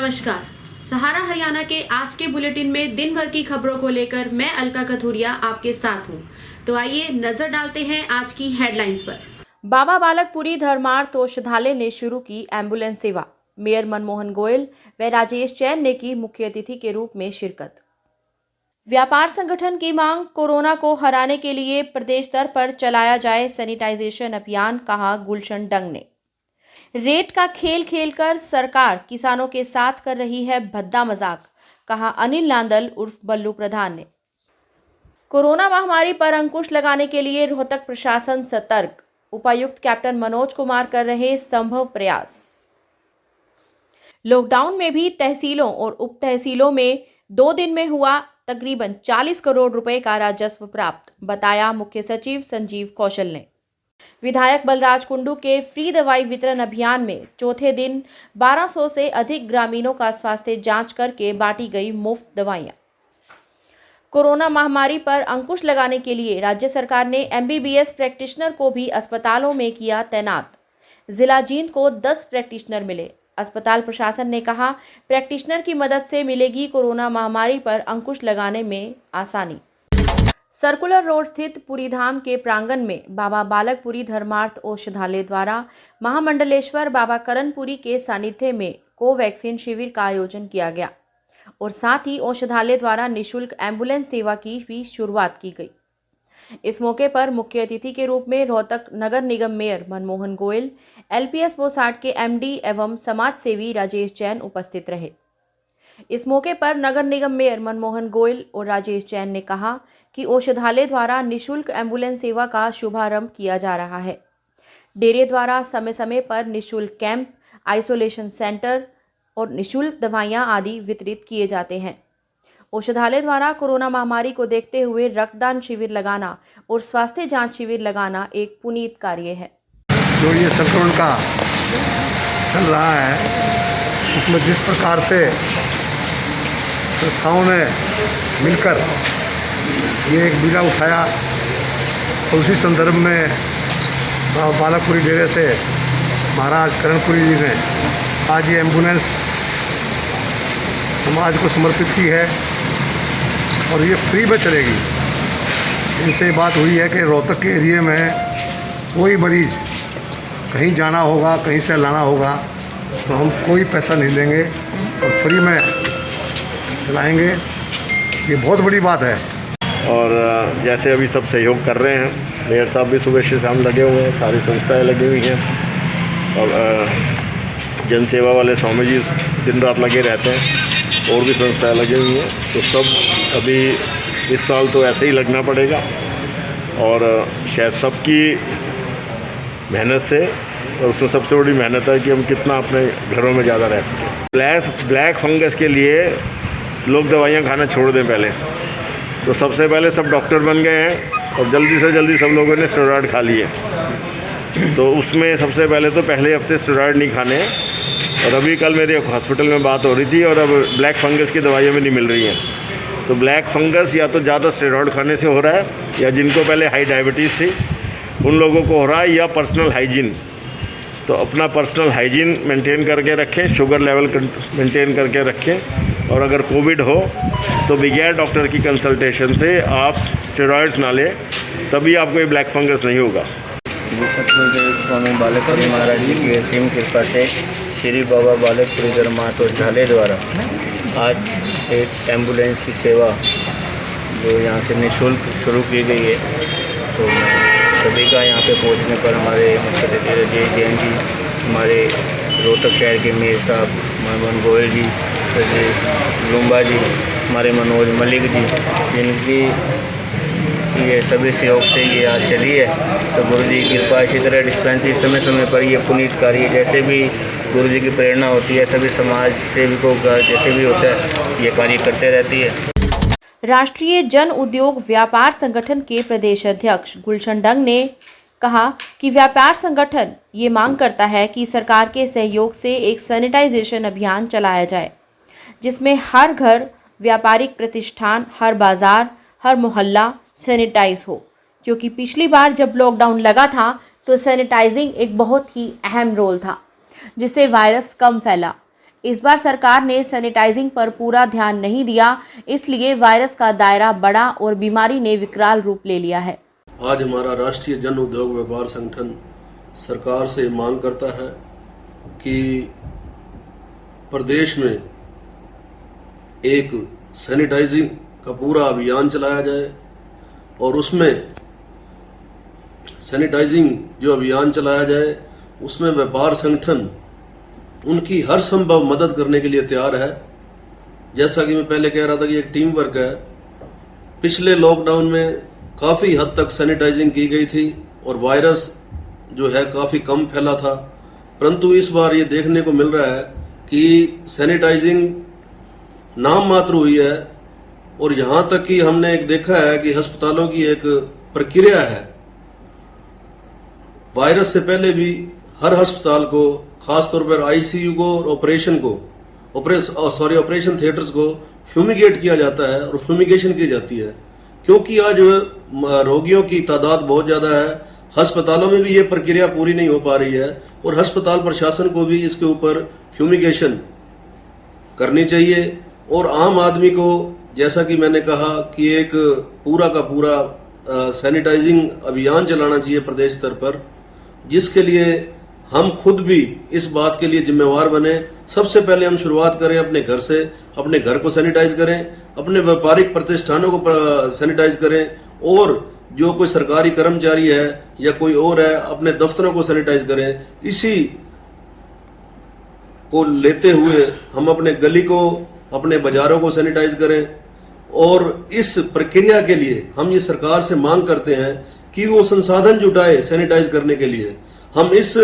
नमस्कार। सहारा हरियाणा के आज के बुलेटिन में दिन भर की खबरों को लेकर मैं अलका कथुरिया आपके साथ हूं। तो आइए नजर डालते हैं आज की हेडलाइंस पर। बाबा बालकपुरी धर्मार्थ औषधालय ने शुरू की एम्बुलेंस सेवा। मेयर मनमोहन गोयल व राजेश जैन ने की मुख्य अतिथि के रूप में शिरकत। व्यापार संगठन की मांग, कोरोना को हराने के लिए प्रदेश स्तर पर चलाया जाए सैनिटाइजेशन अभियान, कहा गुलशन डंग ने। रेत का खेल खेलकर सरकार किसानों के साथ कर रही है भद्दा मजाक, कहा अनिल नांदल उर्फ बल्लू प्रधान ने। कोरोना महामारी पर अंकुश लगाने के लिए रोहतक प्रशासन सतर्क, उपायुक्त कैप्टन मनोज कुमार कर रहे संभव प्रयास। लॉकडाउन में भी तहसीलों और उप तहसीलों में 2 दिन में हुआ तकरीबन 40 करोड़ रुपए का राजस्व प्राप्त, बताया मुख्य सचिव संजीव कौशल ने। विधायक बलराज कुंडू के फ्री दवाई वितरण अभियान में चौथे दिन 1200 से अधिक ग्रामीणों का स्वास्थ्य जांच करके बांटी गई मुफ्त दवाइयां। कोरोना महामारी पर अंकुश लगाने के लिए राज्य सरकार ने एमबीबीएस प्रैक्टिशनर को भी अस्पतालों में किया तैनात। जिला जींद को 10 प्रैक्टिशनर मिले। अस्पताल प्रशासन ने कहा, प्रैक्टिशनर की मदद से मिलेगी कोरोना महामारी पर अंकुश लगाने में आसानी। सर्कुलर रोड स्थित पुरी धाम के प्रांगण में बाबा बालकपुरी धर्मार्थ औषधालय द्वारा महामंडलेश्वर बाबा करणपुरी के सानिध्य में कोवैक्सीन शिविर का आयोजन किया गया और साथ ही औषधालय द्वारा निःशुल्क एम्बुलेंस सेवा की भी शुरुआत की गई। इस मौके पर मुख्य अतिथि के रूप में रोहतक नगर निगम मेयर मनमोहन गोयल, एलपीएस बोसाट के एमडी एवं समाज सेवी राजेश जैन उपस्थित रहे। इस मौके पर नगर निगम मेयर मनमोहन गोयल और राजेश जैन ने कहा कि औषधालय द्वारा निःशुल्क एम्बुलेंस सेवा का शुभारंभ किया जा रहा है। डेरे द्वारा समय समय पर निःशुल्क कैंप, आइसोलेशन सेंटर और निःशुल्क दवाइयां आदि वितरित किए जाते हैं। औषधालय द्वारा कोरोना महामारी को देखते हुए रक्तदान शिविर लगाना और स्वास्थ्य जांच शिविर लगाना एक पुनीत कार्य है। जो ये संक्रमण का चल रहा है, उसमें जिस प्रकार से संस्थाओं ने मिलकर ये एक बीड़ा उठाया, तो उसी संदर्भ में बालकपुरी डेरे से महाराज करणपुरी जी ने आज ये एम्बुलेंस समाज को समर्पित की है और ये फ्री में चलेगी। इनसे बात हुई है कि रोहतक के एरिए में कोई मरीज कहीं जाना होगा, कहीं से लाना होगा, तो हम कोई पैसा नहीं लेंगे और फ्री में चलाएंगे। ये बहुत बड़ी बात है। और जैसे अभी सब सहयोग कर रहे हैं, मेयर साहब भी सुबह से शाम लगे हुए हैं, सारी संस्थाएं लगी हुई हैं और जन सेवा वाले स्वामी जी दिन रात लगे रहते हैं और भी संस्थाएं लगी हुई हैं। तो सब अभी इस साल तो ऐसे ही लगना पड़ेगा और शायद सबकी मेहनत से, और उसमें सबसे बड़ी मेहनत है कि हम कितना अपने घरों में ज़्यादा रह सकें। ब्लैक फंगस के लिए लोग दवाइयाँ खाना छोड़ दें पहले, तो सबसे पहले सब डॉक्टर बन गए हैं और जल्दी से जल्दी सब लोगों ने स्टेरॉयड खा लिए। तो उसमें सबसे पहले तो पहले हफ्ते स्टेरॉयड नहीं खाने। और अभी कल मेरे हॉस्पिटल में बात हो रही थी और अब ब्लैक फंगस की दवाइयाँ भी नहीं मिल रही हैं। तो ब्लैक फंगस या तो ज़्यादा स्टेरॉयड खाने से हो रहा है, या जिनको पहले हाई डायबिटीज़ थी उन लोगों को हो रहा है, या पर्सनल हाइजीन। तो अपना पर्सनल हाइजीन मेंटेन करके रखें, शुगर लेवल मेंटेन करके रखें, और अगर कोविड हो तो बगैर डॉक्टर की कंसल्टेशन से आप स्टेरॉयड्स ना लें, तभी आपको ये ब्लैक फंगस नहीं होगा। स्वामी बालकपुरी महाराज जी की असीम कृपा से श्री बाबा बालकपुरी धर्मार्थ औषधालय द्वारा आज एक एम्बुलेंस की सेवा जो यहाँ से निःशुल्क शुरू की गई है। तो सभी का यहाँ पे पहुँचने पर हमारे मुख्य अतिथि राजेश जैन जी, हमारे रोहतक शहर के मेयर साहब मनमोहन गोयल जी, राजेश लुम्बा जी, हमारे मनोज मलिक जी, जिनकी ये सभी सहयोग से ये आज चली है। तो गुरु जी की कृपा, इसी तरह डिस्पेंसरी समय समय पर ये पुनीत कार्य जैसे भी गुरु जी की प्रेरणा होती है, सभी समाज सेवकों का जैसे भी होता है ये कार्य करते रहती है। राष्ट्रीय जन उद्योग व्यापार संगठन के प्रदेश अध्यक्ष गुलशन डंग ने कहा कि व्यापार संगठन ये मांग करता है कि सरकार के सहयोग से एक सैनिटाइजेशन अभियान चलाया जाए, जिसमें हर घर, व्यापारिक प्रतिष्ठान, हर बाजार, हर मोहल्ला सैनिटाइज हो। क्योंकि पिछली बार जब लॉकडाउन लगा था तो सैनिटाइजिंग एक बहुत ही अहम रोल था, जिससे वायरस कम फैला। इस बार सरकार ने सैनिटाइजिंग पर पूरा ध्यान नहीं दिया, इसलिए वायरस का दायरा बढ़ा और बीमारी ने विकराल रूप ले लिया है। आज हमारा राष्ट्रीय जन उद्योग व्यापार संगठन सरकार से मांग करता है कि प्रदेश में एक सैनिटाइजिंग का पूरा अभियान चलाया जाए और उसमें सैनिटाइजिंग जो अभियान चलाया जाए उसमें व्यापार संगठन उनकी हर संभव मदद करने के लिए तैयार है। जैसा कि मैं पहले कह रहा था कि एक टीम वर्क है। पिछले लॉकडाउन में काफ़ी हद तक सैनिटाइजिंग की गई थी और वायरस जो है काफ़ी कम फैला था, परंतु इस बार ये देखने को मिल रहा है कि सैनिटाइजिंग नाम मात्र हुई है और यहाँ तक कि हमने एक देखा है कि अस्पतालों की एक प्रक्रिया है। वायरस से पहले भी हर अस्पताल को, खासतौर पर आईसीयू को और ऑपरेशन थिएटर्स को फ्यूमिगेट किया जाता है और फ्यूमिगेशन की जाती है, क्योंकि आज रोगियों की तादाद बहुत ज़्यादा है। अस्पतालों में भी ये प्रक्रिया पूरी नहीं हो पा रही है और अस्पताल प्रशासन को भी इसके ऊपर फ्यूमिगेशन करनी चाहिए और आम आदमी को, जैसा कि मैंने कहा कि एक पूरा का पूरा सैनिटाइजिंग अभियान चलाना चाहिए प्रदेश स्तर पर, जिसके लिए हम खुद भी इस बात के लिए जिम्मेवार बने। सबसे पहले हम शुरुआत करें अपने घर से, अपने घर को सैनिटाइज करें, अपने व्यापारिक प्रतिष्ठानों को सैनिटाइज करें और जो कोई सरकारी कर्मचारी है या कोई और है अपने दफ्तरों को सैनिटाइज करें। इसी को लेते हुए हम अपने गली को, अपने बाजारों को सैनिटाइज करें और इस प्रक्रिया के लिए हम ये सरकार से मांग करते हैं कि वो संसाधन जुटाए सैनिटाइज करने के लिए। हम इस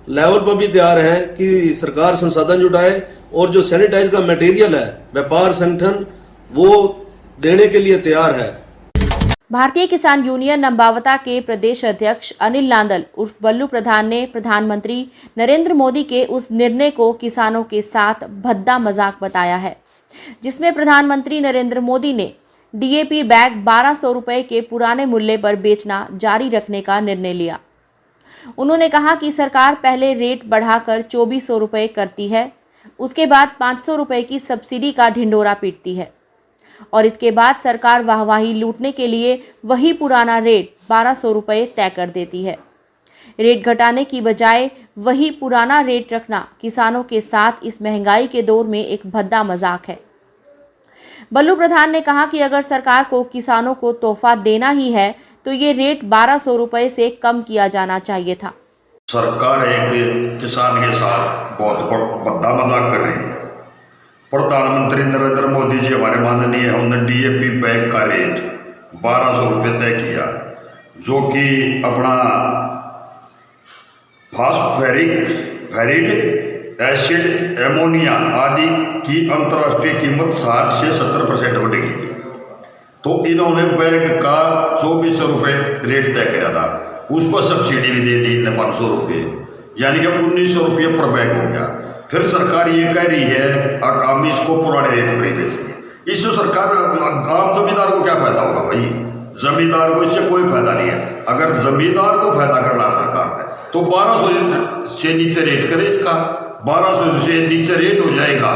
लेवल पर भी तैयार हैं कि सरकार संसाधन जुटाए और जो सैनिटाइज का मटेरियल है व्यापार संगठन वो देने के लिए तैयार है। भारतीय किसान यूनियन नंबावता के प्रदेश अध्यक्ष अनिल नांदल उर्फ बल्लू प्रधान ने प्रधानमंत्री नरेंद्र मोदी के उस निर्णय को किसानों के साथ भद्दा मजाक बताया है, जिसमें प्रधानमंत्री नरेंद्र मोदी ने डीएपी बैग 1200 रुपए के पुराने मूल्य पर बेचना जारी रखने का निर्णय लिया। उन्होंने कहा कि सरकार पहले रेट बढ़ाकर 2400 रुपए करती है, उसके बाद 500 रुपए की सब्सिडी का ढिंडोरा पीटती है और इसके बाद सरकार वाहवाही लूटने के लिए वही पुराना रेट 1200 रुपए तय कर देती है। रेट घटाने की बजाय वही पुराना रेट रखना किसानों के साथ इस महंगाई के दौर में एक भद्दा मजाक है। बल्लू प्रधान ने कहा कि अगर सरकार को किसानों को तोहफा देना ही है तो ये रेट 1200 रुपए से कम किया जाना चाहिए था। सरकार एक किसान के साथ बहुत भद्दा मजाक कर रही है। प्रधानमंत्री नरेंद्र मोदी जी हमारे माननीय है, उन्होंने डीएपी बैग का रेट 1200 रुपये तय किया है, जो कि अपना फॉस्फेरिक एसिड, एमोनिया आदि की अंतर्राष्ट्रीय कीमत 60 से 70% बढ़ेगी थी। तो इन्होंने बैग का 2400 रुपये रेट तय किया था, उस पर सब्सिडी भी दे दी इन्हें 500 रुपये, यानी कि 1900 रुपये पर बैग हो गया। फिर सरकार ये कह रही है हम इसको पुराने रेट पर ही बेचेंगे। इससे सरकार, आम जमींदार को क्या फायदा होगा भाई? जमींदार को इससे कोई फायदा नहीं है। अगर जमींदार को फायदा करना सरकार ने तो 1200 से नीचे रेट करे इसका, 1200 से नीचे रेट हो जाएगा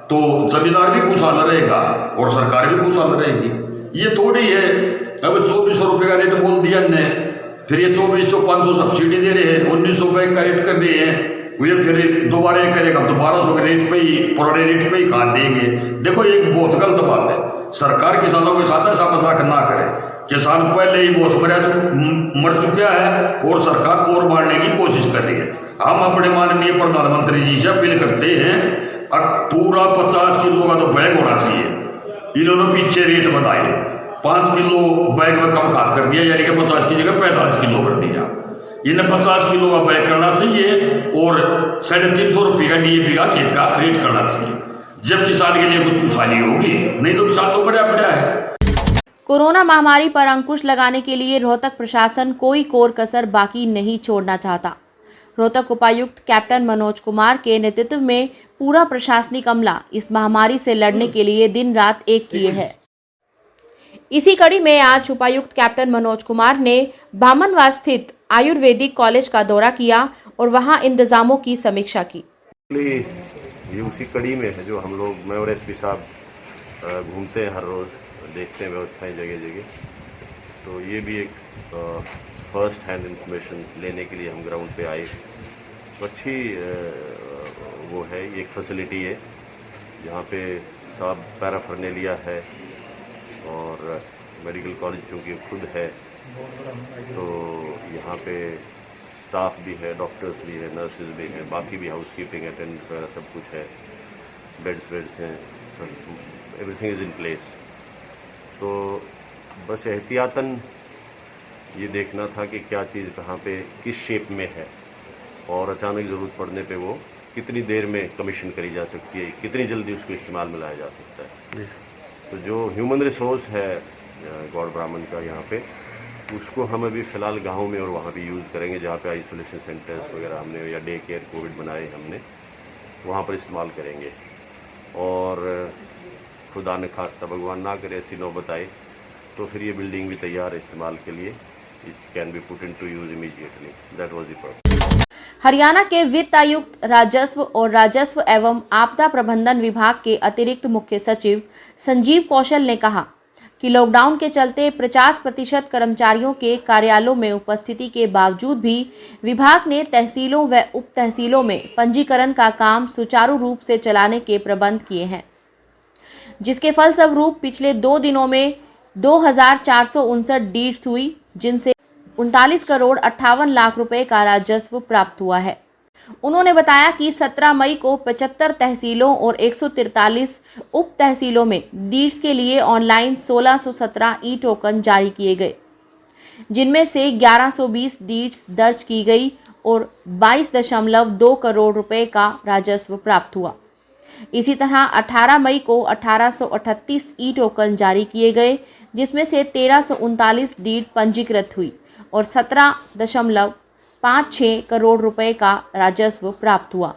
तो जमींदार भी खुशहाल रहेगा और सरकार भी खुशहाल रहेगी। ये थोड़ी है अब 2400 रुपये का रेट बोल दिया ने, फिर ये 2400 500 सब्सिडी दे रहे हैं, 1900 रुपये का रेट कर रहे हैं, ये फिर दोबारा ये करेगा तो 1200 के रेट पे ही, पुराने रेट पे ही खाद देंगे। देखो ये बहुत गलत बात है। सरकार किसानों के साथ ऐसा मजाक ना करे। किसान पहले ही बहुत मर चुका है और सरकार और मारने की कोशिश कर रही है। हम अपने माननीय प्रधानमंत्री जी से अपील करते हैं, पूरा 50 किलो का तो बैग होना चाहिए। इन्होंने पीछे रेट बताए, 5 किलो बैग में कम खाद कर दिया, यानी कि 50 की जगह 45 किलो कर दिया। इन्हें 50 किलो का बैग करना चाहिए और 350 रुपये का डीएपी का खेत का रेट करना चाहिए, जब किसान के लिए कुछ खुशहाली होगी, नहीं तो किसान तो बढ़िया पड़ा है। कोरोना महामारी पर अंकुश लगाने के लिए रोहतक प्रशासन कोई कोर कसर बाकी नहीं छोड़ना चाहता। रोहतक उपायुक्त कैप्टन मनोज कुमार के नेतृत्व में पूरा प्रशासनिक अमला इस महामारी से लड़ने के लिए दिन रात एक किए है। इसी कड़ी में आज उपायुक्त कैप्टन मनोज कुमार ने बामनवास स्थित आयुर्वेदिक कॉलेज का दौरा किया और वहां इंतजामों की समीक्षा की। ये उसी कड़ी में है जो हम लोग, मैं और एसपी साहब घूमते हैं हर रोज़, देखते हैं व्यवस्थाएं जगह जगह। तो ये भी एक फर्स्ट हैंड इंफॉर्मेशन लेने के लिए हम ग्राउंड पे आए। तो अच्छी वो है, ये एक फैसिलिटी है जहाँ पे सब पैराफर्नेलिया है और मेडिकल कॉलेज चूँकि खुद है, तो यहाँ पे स्टाफ भी है, डॉक्टर्स भी है, नर्सेज भी हैं, बाकी भी हाउसकीपिंग अटेंडेंट्स वगैरह सब कुछ है, बेड्स हैं, एवरीथिंग इज़ इन प्लेस। तो बस एहतियातन ये देखना था कि क्या चीज़ कहाँ पे किस शेप में है और अचानक ज़रूरत पड़ने पे वो कितनी देर में कमीशन करी जा सकती है, कितनी जल्दी उसको इस्तेमाल में लाया जा सकता है। तो जो ह्यूमन रिसोर्स है गौड़ ब्राह्मण का यहाँ पे, उसको हम अभी फ़िलहाल गाँव में और वहाँ भी यूज़ करेंगे जहाँ पे आइसोलेशन सेंटर्स वगैरह हमने या डे केयर कोविड बनाए हमने, वहाँ पर इस्तेमाल करेंगे। और खुदा न खास्ता भगवान ना करे ऐसी नौबत आए तो फिर ये बिल्डिंग भी तैयार है इस्तेमाल के लिए। It can be put into use immediately. That was the purpose. Haryana के वित्त आयुक्त, राजस्व और राजस्व एवं आपदा प्रबंधन विभाग के अतिरिक्त मुख्य सचिव संजीव कौशल ने कहा कि लॉकडाउन के चलते 50% कर्मचारियों के कार्यालयों में उपस्थिति के बावजूद भी विभाग ने तहसीलों व उप तहसीलों में पंजीकरण का काम सुचारू रूप से चलाने के प्रबंध किए हैं, जिसके फलस्वरूप पिछले 2 दिनों में 2459 डीड्स हुई, जिनसे 39 करोड़ 58 लाख रुपए का राजस्व प्राप्त हुआ है। उन्होंने बताया कि 17 मई को 75 तहसीलों और 143 उप तहसीलों में डीड्स के लिए ऑनलाइन 1617 ई टोकन जारी किए गए, जिनमें से 1120 डीड्स दर्ज की गई और 22.2 करोड़ रुपए का राजस्व प्राप्त हुआ। इसी तरह 18 मई को 1838 ई टोकन जारी किए गए, जिसमें से 1339 डीड पंजीकृत हुई और 17.56 करोड़ रुपए का राजस्व प्राप्त हुआ।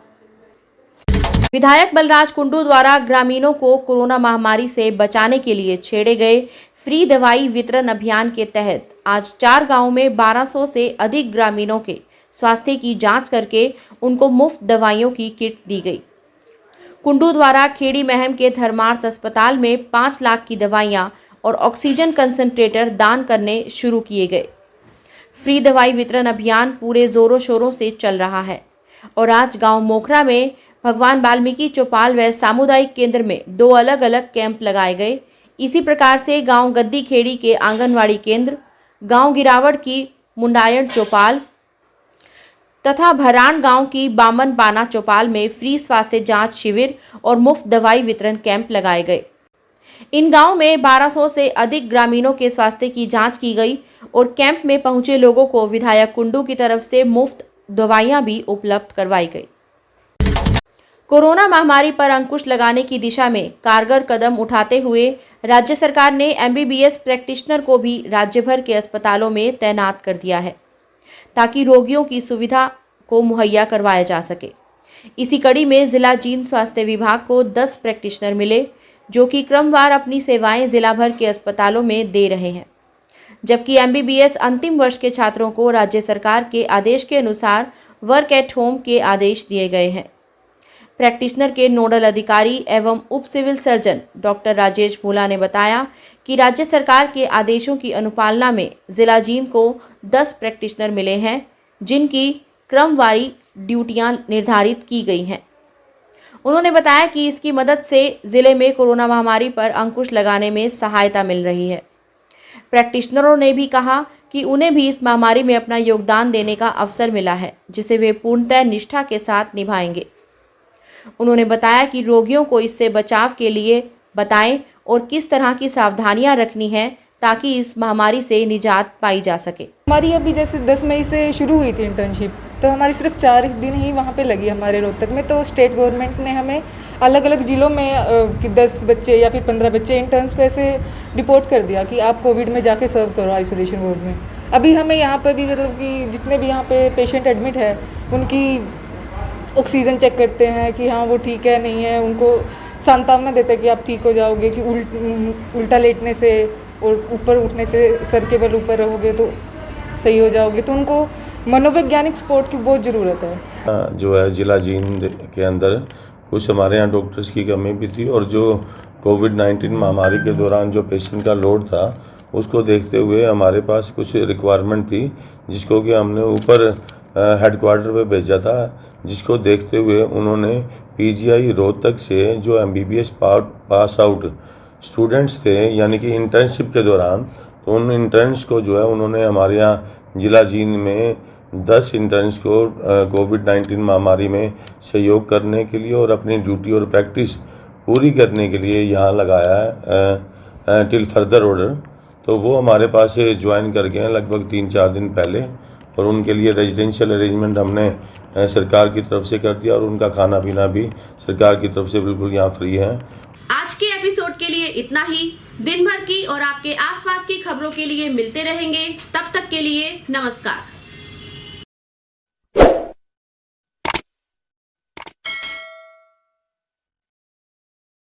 विधायक बलराज कुंडू द्वारा ग्रामीणों को कोरोना महामारी से बचाने के लिए छेड़े गए फ्री दवाई वितरण अभियान के तहत आज 4 गांवों में 1200 से अधिक ग्रामीणों के स्वास्थ्य की जांच करके उनको मुफ्त दवाइयों की किट दी गई। कुंडू द्वारा खेड़ी महम के धर्मार्थ अस्पताल में 5 लाख की दवाइयां और ऑक्सीजन कंसंट्रेटर दान करने शुरू किए गए। फ्री दवाई वितरण अभियान पूरे जोरों शोरों से चल रहा है और आज गांव मोखरा में भगवान वाल्मीकि चौपाल व सामुदायिक केंद्र में 2 अलग अलग कैंप लगाए गए। इसी प्रकार से गांव गद्दी खेड़ी के आंगनवाड़ी केंद्र, गांव गिरावड़ की मुंडायण चौपाल तथा भरान गांव की बामन पाना चौपाल में फ्री स्वास्थ्य जांच शिविर और मुफ्त दवाई वितरण कैंप लगाए गए। इन गांव में 1200 से अधिक ग्रामीणों के स्वास्थ्य की जांच की गई और कैंप में पहुंचे लोगों को विधायक कुंडू की तरफ से मुफ्त दवाइयां भी उपलब्ध करवाई गई। कोरोना महामारी पर अंकुश लगाने की दिशा में कारगर कदम उठाते हुए राज्य सरकार ने MBBS प्रैक्टिशनर को भी राज्य भर के अस्पतालों में तैनात कर दिया है, ताकि रोगियों की सुविधा को मुहैया करवाया जा सके। इसी कड़ी में जिला जींद स्वास्थ्य विभाग को 10 प्रैक्टिशनर मिले, जो कि क्रमवार अपनी सेवाएं जिला भर के अस्पतालों में दे रहे हैं, जबकि MBBS अंतिम वर्ष के छात्रों को राज्य सरकार के आदेश के अनुसार वर्क एट होम के आदेश दिए गए हैं। प्रैक्टिशनर के नोडल अधिकारी एवं उप सिविल सर्जन डॉक्टर राजेश भूला ने बताया कि राज्य सरकार के आदेशों की अनुपालना में जिला जींद को 10 प्रैक्टिशनर मिले हैं, जिनकी क्रमवारी ड्यूटियां निर्धारित की गई हैं। उन्होंने बताया कि इसकी मदद से जिले में कोरोना महामारी पर अंकुश लगाने में सहायता मिल रही है। प्रैक्टिशनरों ने भी कहा कि उन्हें भी इस महामारी में अपना योगदान देने का अवसर मिला है, जिसे वे पूर्णतः निष्ठा के साथ निभाएंगे। उन्होंने बताया कि रोगियों को इससे बचाव के लिए बताएं और किस तरह की सावधानियां रखनी है ताकि इस महामारी से निजात पाई जा सके। हमारी अभी जैसे 10 मई से शुरू हुई थी इंटर्नशिप, तो हमारी सिर्फ 4 दिन ही वहाँ पे लगी हमारे रोहतक में। तो स्टेट गवर्नमेंट ने हमें अलग अलग ज़िलों में 10 बच्चे या फिर 15 बच्चे इंटर्न्स पे से रिपोर्ट कर दिया कि आप कोविड में जाके सर्व करो आइसोलेशन वार्ड में। अभी हमें यहाँ पर भी मतलब कि जितने भी यहाँ पे पेशेंट एडमिट है उनकी ऑक्सीजन चेक करते हैं कि हाँ वो ठीक है नहीं है, उनको सांत्वना देते हैं कि आप ठीक हो जाओगे, कि उल्टा लेटने से और ऊपर उठने से सर के बल ऊपर रहोगे तो सही हो जाओगे। तो उनको मनोवैज्ञानिक सपोर्ट की बहुत ज़रूरत है। जो है जिला जींद के अंदर कुछ हमारे यहाँ डॉक्टर्स की कमी भी थी और जो कोविड-19 महामारी के दौरान जो पेशेंट का लोड था उसको देखते हुए हमारे पास कुछ रिक्वायरमेंट थी जिसको कि हमने ऊपर हेडक्वार्टर पे भेजा था, जिसको देखते हुए उन्होंने पीजीआई रोहतक से जो एमबीबीएस पास आउट स्टूडेंट्स थे यानी कि इंटर्नशिप के दौरान, तो उन इंटर्न्स को जो है उन्होंने हमारे यहाँ जिला जींद में 10 इंटर्न्स को कोविड-19 महामारी में सहयोग करने के लिए और अपनी ड्यूटी और प्रैक्टिस पूरी करने के लिए यहाँ लगाया है टिल फर्दर ऑर्डर। तो वो हमारे पास से ज्वाइन कर गए हैं लगभग 3-4 दिन पहले और उनके लिए रेजिडेंशियल अरेंजमेंट हमने सरकार की तरफ से कर दिया और उनका खाना पीना भी सरकार की तरफ से बिल्कुल यहाँ फ्री है। आज के एपिसोड के लिए इतना ही। दिन भर की और आपके आसपास की खबरों के लिए मिलते रहेंगे। तब तक के लिए नमस्कार।